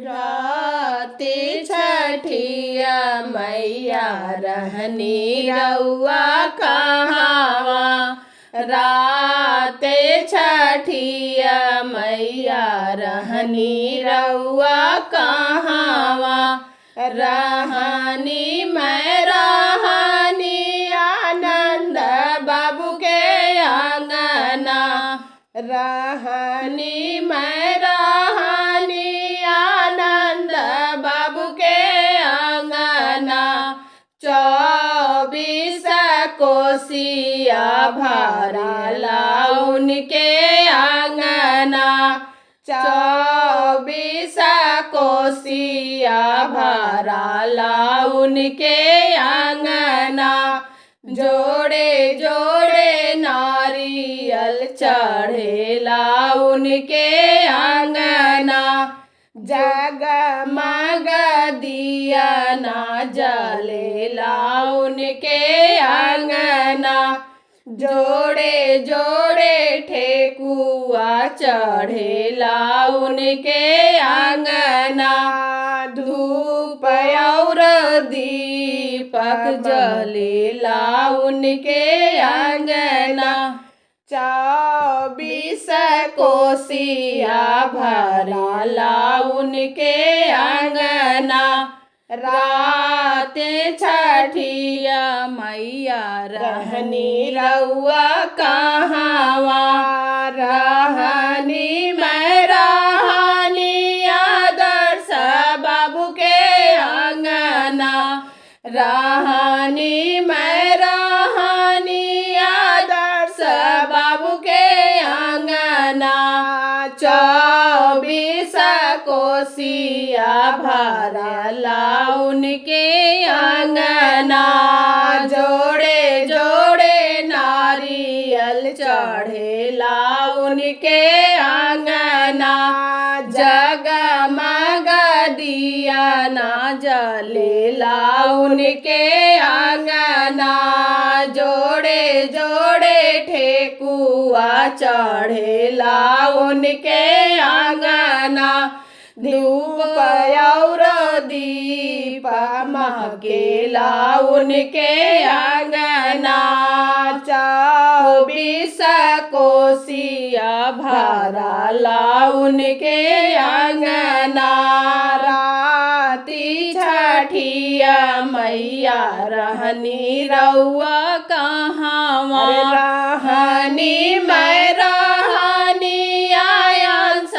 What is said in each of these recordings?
राते छठिया मैया रहनी रउआ कहावा। राते छठिया मैया रहनी रउआ कहावा। रहनी मैं रहनी आनंद बाबू के आंगना। रहनी मैं रहनी आनंद बाबू के आंगना। 24 कोसिया भरला उनके आंगना। 24 कोसिया भरला उनके आंगना। जोड़े जोड़े नारियल चढ़ेला उनके आंगना। जगमग दिया ना जलेला उनके आंगना। जोड़े जोड़े ठेकुआ चढ़ेला उनके आंगना। धूप और दीपक जलेला उनके आंगना। 24 कोसिया भरला उनके आंगना। राते छठिया मैया रहनी रउआ कहावा। रहनी मैं रहनी आदर्श बाबू के आंगना। रहनी मैं रहनी आदर्श बाबू के आंगना। 24 कोसिया भरला उनके आंगना। जोड़े जोड़े नारियल चढ़ेला उनके आंगना। जगमग दिया ना जलेला उनके आंगना। जोड़े जोड़े ठेकुआ चढ़ेला उनके आंगना। धूप और दीप महकेला उनके आंगना। 24 कोसिया भरला उनके आंगना। राती छठिया मैया रहनी रउआ कहावा। रहनी मैं रहनी आयंस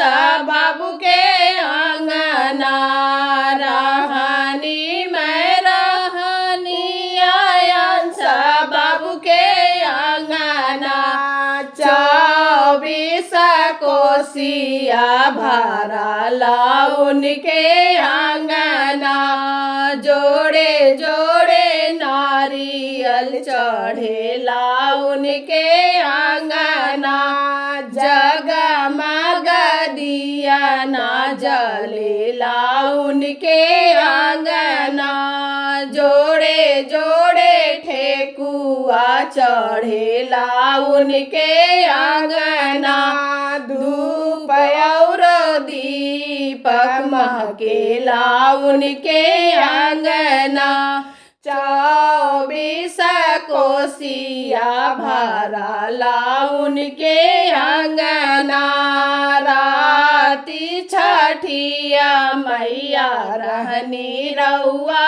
बाबू के आंगना। रहनी मैं रहनी आयंस बाबू के आंगना। 24 कोसिया भरला उनके आंगना। जोड़े जोड़े नारियल चढ़ेला उनके आंगना। जगमग दिया ना जलेला उनके आंगना। जोड़े जोड़े ठेकुआ चढ़ेला उनके आंगना। धूप और दीपक महकेला उनके आंगना। 24 कोसिया भरला उनके आंगना। राती छठिया मैया रहनी रउआ